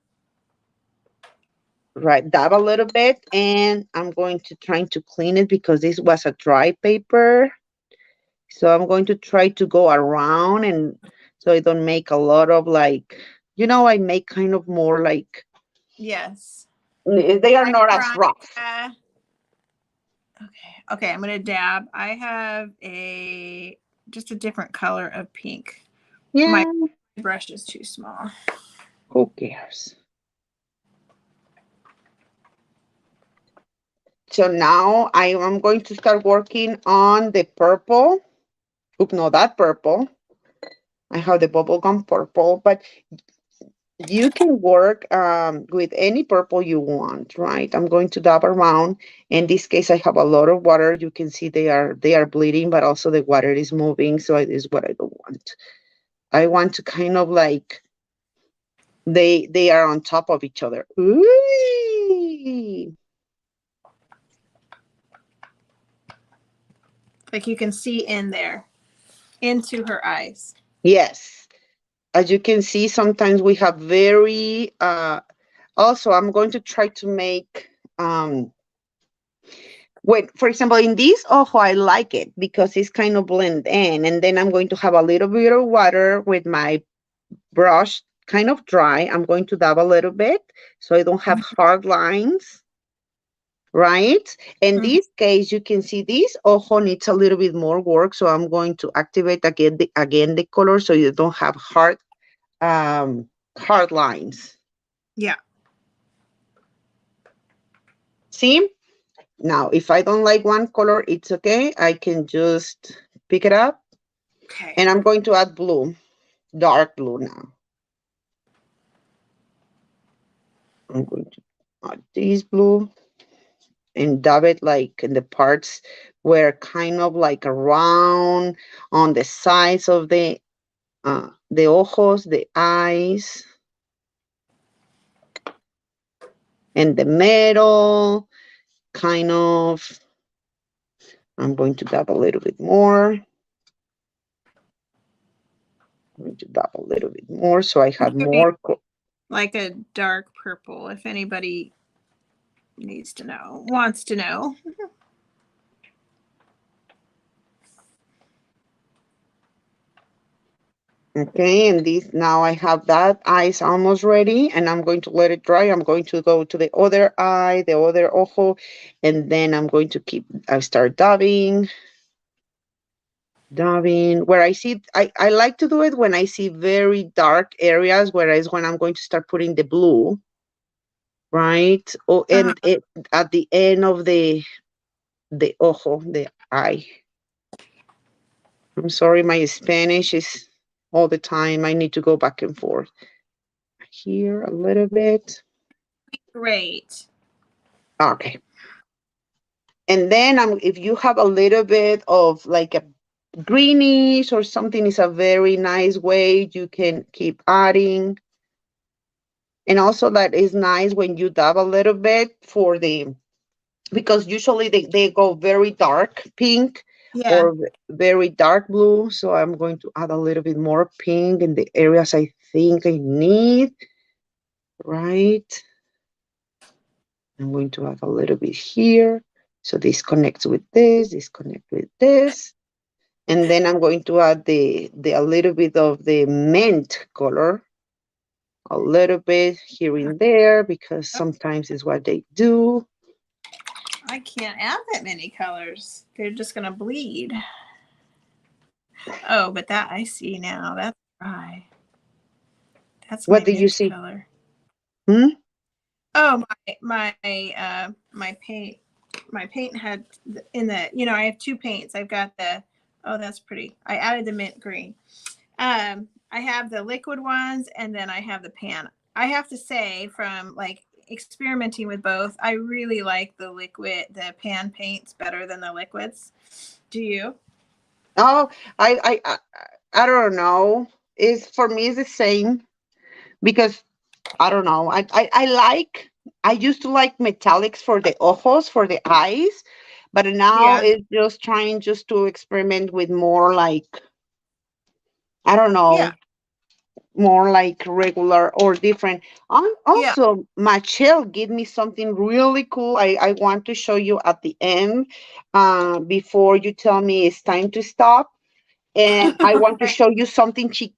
right? Dab a little bit and I'm going to try to clean it because this was a dry paper. So I'm going to try to go around and so I don't make a lot of like, I make kind of more like Yes. they are Right not as around it. rough. Okay. Okay, I'm gonna dab. I have a just a different color of pink. My Yeah, brush is too small. who cares? So now I am going to start working on the purple. Oop, no, that purple. I have the bubblegum purple, but you can work with any purple you want, right? I'm going to dab around. In this case, I have a lot of water. You can see they are bleeding, but also the water is moving. So it is what I don't want. I want to kind of like they are on top of each other. Ooh. Like you can see in there, into her eyes. Yes. As you can see, sometimes we have very also I'm going to try to make when, for example, in this ojo, I like it because it's kind of blend in, and then I'm going to have a little bit of water with my brush kind of dry. I'm going to dab a little bit so I don't have hard lines, right? In Mhm. this case, you can see this ojo needs a little bit more work, so I'm going to activate again the color so you don't have um hard lines. Yeah. See? Now, if I don't like one color, it's okay. I can just pick it up. Okay. And I'm going to add blue, dark blue now. I'm going to add this blue and dab it like in the parts where kind of like around on the sides of the ojos, the eyes, and the middle, kind of I'm going to dab a little bit more. I'm going to dab a little bit more so I have more. Like a dark purple, if anybody needs to know, wants to know. Okay, and this now I have that eyes almost ready, and I'm going to let it dry. I'm going to go to the other eye, the other ojo, and then I'm going to I start dabbing. Where I see, I like to do it when I see very dark areas, whereas when I'm going to start putting the blue, right? Oh, and it at the end of the ojo, the eye. I'm sorry, my Spanish is all the time. I need to go back and forth. Here a little bit. Great. Okay. And then if you have a little bit of like a greenish or something, is a very nice way you can keep adding. And also that is nice when you dab a little bit because usually they go very dark pink or very dark blue. So I'm going to add a little bit more pink in the areas I think I need, right? I'm going to add a little bit here. So this connects with this connects with this. And then I'm going to add a little bit of the mint color, a little bit here and there, because sometimes it's what they do. I can't add that many colors. They're just going to bleed. Oh, but that I see now. That's dry. That's What my do you mint see? color. Hmm? Oh, my paint. My paint had in the, I have two paints. I've got oh, that's pretty. I added the mint green. I have the liquid ones, and then I have the pan. I have to say, from like experimenting with both, I really like the pan paints better than the liquids. Do you? Oh, I don't know. It's for me it's the same because I don't know. I used to like metallics for the ojos, for the eyes, but now Yeah. it's just trying just to experiment with more like, I don't Yeah. know, more like regular or different. Yeah. Also, Michelle gave me something really cool. I want to show you at the end, before you tell me it's time to stop. And I want to Okay. show you something she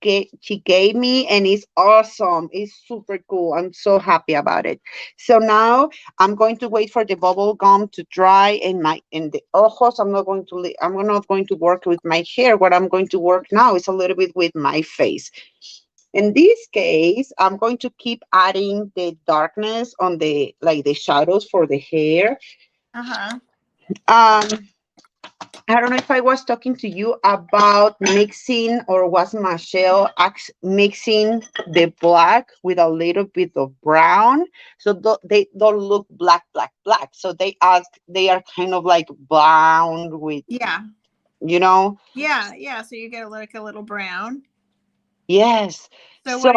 gave me, and it's awesome. It's super cool. I'm so happy about it. So now I'm going to wait for the bubble gum to dry in the ojos. I'm not going to work with my hair. What I'm going to work now is a little bit with my face. In this case, I'm going to keep adding the darkness on the shadows for the hair. Uh-huh. Um, I don't know if I was talking to you about mixing, or was Michelle mixing the black with a little bit of brown. So they don't look black, black, black. So they are kind of like brown with, Yeah. you know, Yeah. Yeah. So you get like a little brown. yes. So So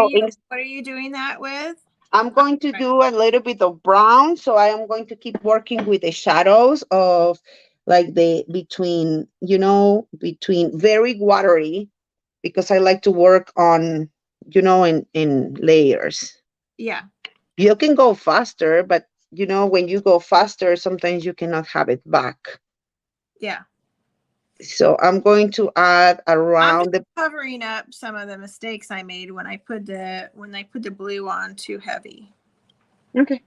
what are you doing that with? I'm going to do a little bit of brown. So I am going to keep working with the shadows of like between very watery, because I like to work on, in layers. Yeah. You can go faster, but when you go faster, sometimes you cannot have it back. Yeah. So I'm going to add I'm just around the, covering up some of the mistakes I made when I put the blue on too heavy okay.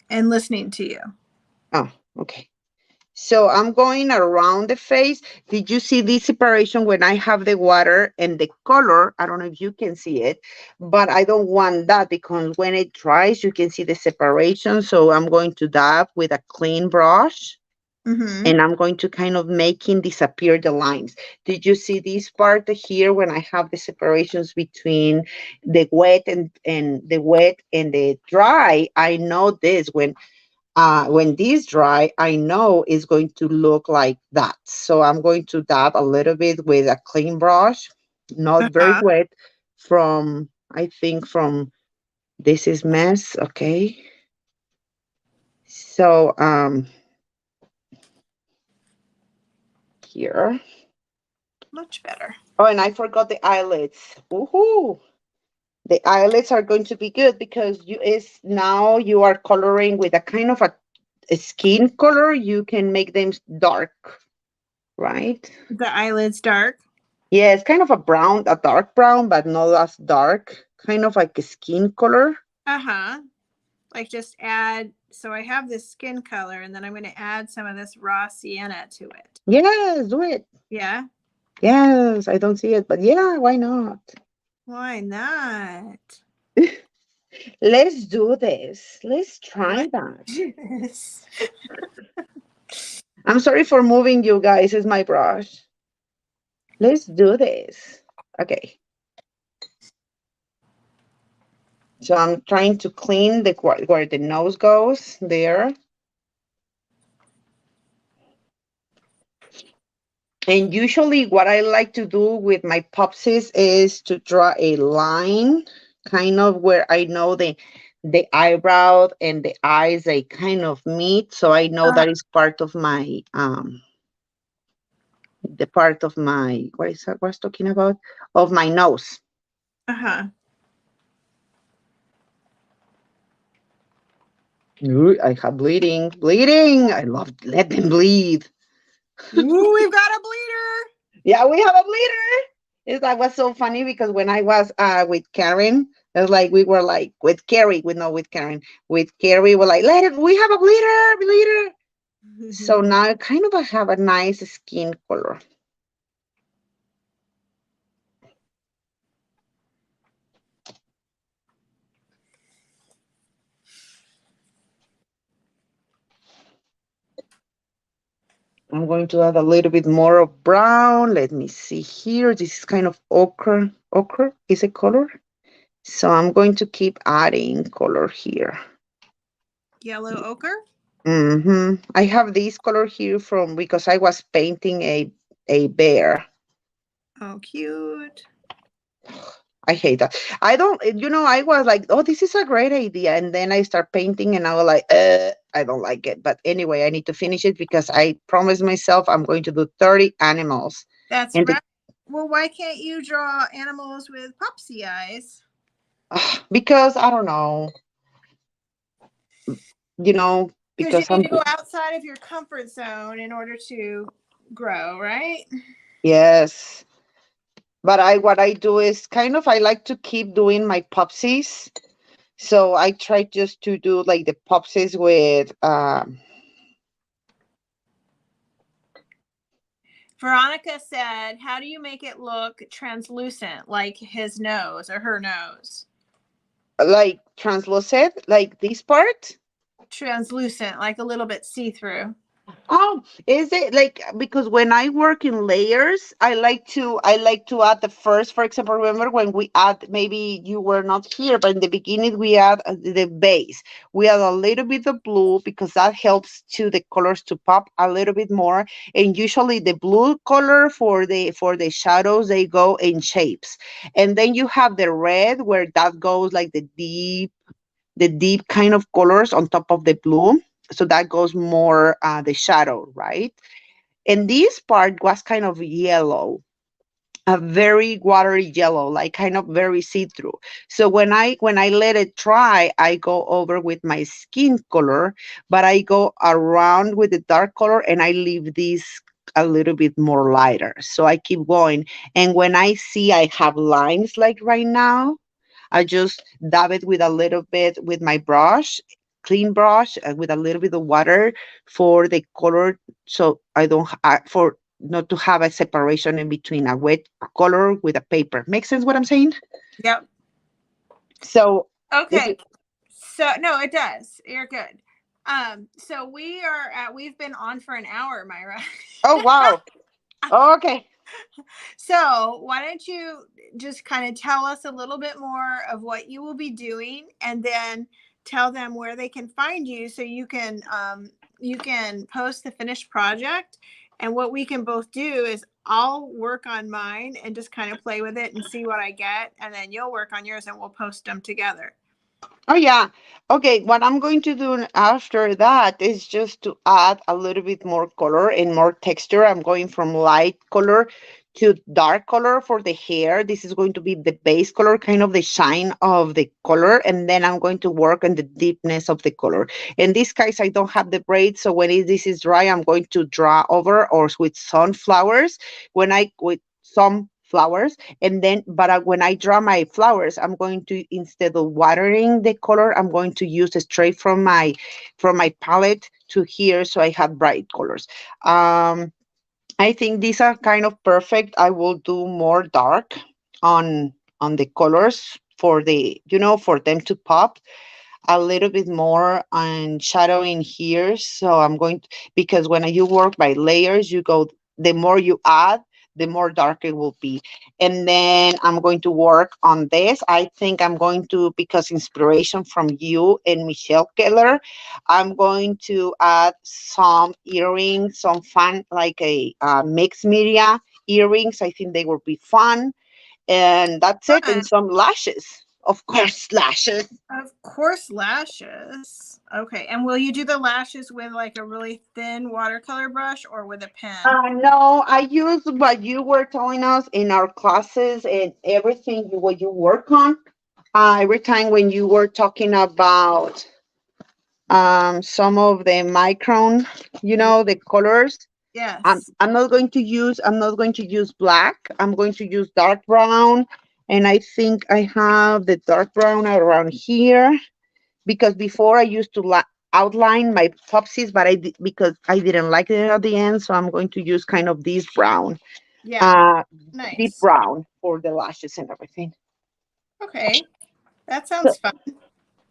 and listening to you. Oh, okay. So I'm going around the face. Did you see this separation when I have the water and the color? I don't know if you can see it, but I don't want that because when it dries, you can see the separation. So I'm going to dab with a clean brush, Mm-hmm. and I'm going to kind of making disappear the lines. Did you see this part here when I have the separations between the wet and the wet and the dry? I know this when these dry, I know it's going to look like that. So I'm going to dab a little bit with a clean brush, not very Uh-huh. wet, I think from, this is mess, okay? So, here. Much better. Oh, and I forgot the eyelids. Woohoo! The eyelids are going to be good because now you are coloring with a kind of a skin color. You can make them dark, right? The eyelids dark. Yeah, it's kind of a dark brown, but not as dark. Kind of like a skin color. Uh-huh. Like just add, so I have this skin color and then I'm going to add some of this raw sienna to it. Yes, do it. Yeah. Yes, I don't see it, but yeah, why not? Why not? Let's do this. Let's try What? that. I'm sorry for moving you guys. It's my brush. Let's do this. Okay. So I'm trying to clean where the nose goes there. And usually what I like to do with my Popsies is to draw a line kind of where I know the eyebrow and the eyes, they kind of meet. So I know that is part of my the part of my, what is that I was talking about? Of my nose. Uh-huh. Ooh, I have bleeding, bleeding. I love, let them bleed. Ooh, we've got a bleeder. Yeah, we have a bleeder. That was so funny because when I was with Karen, it was like we were like with Carrie, with Karen, with Carrie, we're like, let it, we have a bleeder, bleeder. So now I kind of have a nice skin color. I'm going to add a little bit more of brown. Let me see here. This is kind of ochre. Ochre is a color. So I'm going to keep adding color here. Yellow ochre. I have this color here from because I was painting a bear. Oh, cute. I hate that. I don't, I was like, oh, this is a great idea. And then I start painting and I was like, I don't like it. But anyway, I need to finish it because I promised myself I'm going to do 30 animals. That's And right. Well, why can't you draw animals with Popsy eyes? because I don't know, Because you because need I'm, to go outside of your comfort zone in order to grow, right? yes. But what I do is kind of, I like to keep doing my popsies. So I try just to do like the popsies with, Veronica said, how do you make it look translucent, like his nose or her nose? like translucent, like this part. Translucent, like a little bit see-through. Oh, is it like because when I work in layers, I like to add the first, for example, remember when we add, maybe you were not here, but in the beginning we add the base. We add a little bit of blue because that helps to the colors to pop a little bit more. And usually the blue color for the shadows, they go in shapes. And then you have the red where that goes like the deep kind of colors on top of the blue. So that goes more the shadow, right? And this part was kind of yellow, a very watery yellow, like kind of very see-through. So when I let it dry, I go over with my skin color, but I go around with the dark color and I leave this a little bit more lighter. So I keep going. And when I see I have lines like right now, I just dab it with a little bit with my brush, clean brush, with a little bit of water for the color, so I don't for not to have a separation in between a wet color with a paper. Make sense what I'm saying? Yep. So if Okay. you, So no, it does. You're good. So we've been on for an hour, Mayra. oh wow, okay. So why don't you just kind of tell us a little bit more of what you will be doing, and then tell them where they can find you, so you can post the finished project. And what we can both do is I'll work on mine and just kind of play with it and see what I get, and then you'll work on yours and we'll post them together. Oh yeah. Okay, what I'm going to do after that is just to add a little bit more color and more texture. I'm going from light color to dark color for the hair. This is going to be the base color, kind of the shine of the color, and then I'm going to work on the deepness of the color. In this case, I don't have the braid, so when this is dry, I'm going to draw over or with sunflowers. With some flowers, and then but when I draw my flowers, I'm going to, instead of watering the color, I'm going to use it straight from my palette to here, so I have bright colors. I think these are kind of perfect. I will do more dark on the colors for the, for them to pop a little bit more on shadowing here. So I'm going to, because when you work by layers, you go, the more you add, the more dark it will be. And then I'm going to work on this. I think I'm going to, because inspiration from you and Michelle Keller, I'm going to add some earrings, some fun, like a mixed media earrings. I think they will be fun. And that's it. Fun. And some lashes. Of course, lashes. Of course, lashes. Okay. And will you do the lashes with like a really thin watercolor brush or with a pen? No, I use what you were telling us in our classes and everything what you work on. Every time when you were talking about some of the micron, the colors. Yes. I'm not going to use black. I'm going to use dark brown. And I think I have the dark brown around here, because before I used to outline my popsies, but because I didn't like it at the end, so I'm going to use kind of this brown, Yeah. uh, deep Nice. brown for the lashes and everything. Okay. That So sounds fun.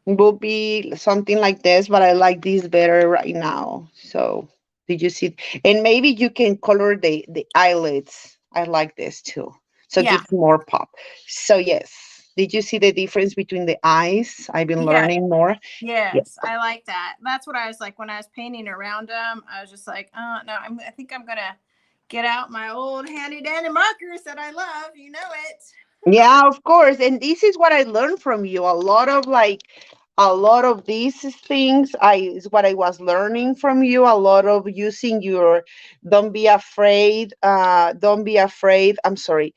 it will be something like this, but I like this better right now. So did you see? And maybe you can color the eyelids. I like this too. So Yeah. gives more pop. So yes. Did you see the difference between the eyes? I've been Yeah. learning more. Yeah. Yes. I like that. That's what I was like when I was painting around them. I was just like, no, I think I'm going to get out my old handy dandy markers that I love. You know it. Yeah, of course. And this is what I learned from you. A lot of these things I is what I was learning from you. A lot of using your don't be afraid. I'm sorry.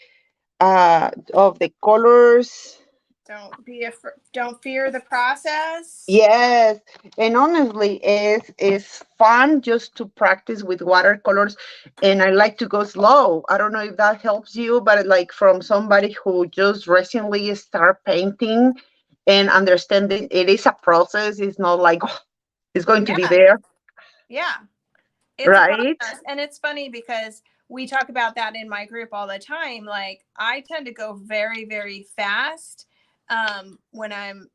Of the colors. Don't fear the process. Yes, and honestly, it's fun just to practice with watercolors, and I like to go slow. I don't know if that helps you, but like from somebody who just recently start painting and understanding it is a process. It's not like it's going to be Yeah. there, Yeah. It's a right? process. And it's funny because we talk about that in my group all the time. Like I tend to go very, very fast when I'm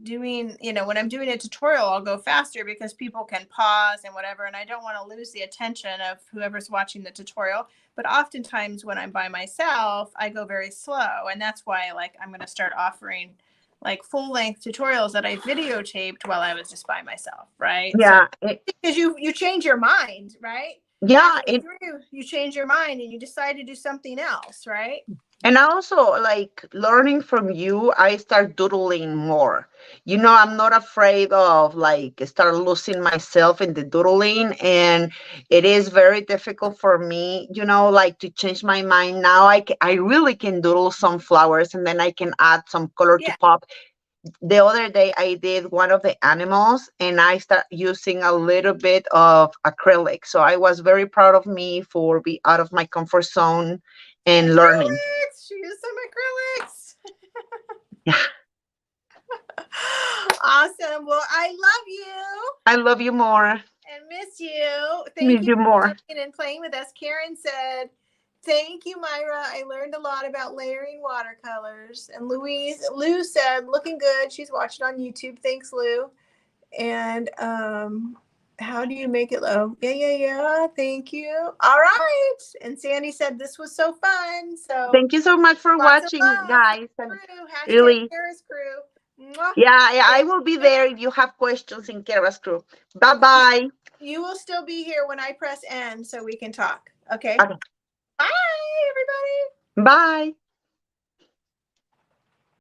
when I'm doing a tutorial, I'll go faster because people can pause and whatever. And I don't want to lose the attention of whoever's watching the tutorial. But oftentimes when I'm by myself, I go very slow. And that's why like I'm going to start offering like full length tutorials that I videotaped while I was just by myself. Right. So Yeah, because you change your mind, right? yeah. Halfway through, you change your mind and you decide to do something else, right? And also, like learning from you, I start doodling more. I'm not afraid of like start losing myself in the doodling, and it is very difficult for me, like to change my mind. Now I really can doodle some flowers, and then I can add some color to Yeah. pop. The other day, I did one of the animals, and I start using a little bit of acrylic. So I was very proud of me for be out of my comfort zone and learning. Acrylics. She used some acrylics. Yeah, Awesome. Well, I love you I love you more. and miss you. Thank Miss you you for more. coming and playing with us. Karen said, "Thank you, Mayra. I learned a lot about layering watercolors." And Lou said, "Looking good." She's watching on YouTube. Thanks, Lou. And how do you make it low? Yeah. Thank you. All right. And Sandy said this was so fun. So Thank you so much for lots of watching, love for guys. the And crew. Hashtag really, Kara's crew. Mwah. yeah, I Thank will be you. there if you have questions in Kara's crew. Bye You bye. you will still be here when I press end so we can talk. Okay. Okay, Bye, everybody. bye.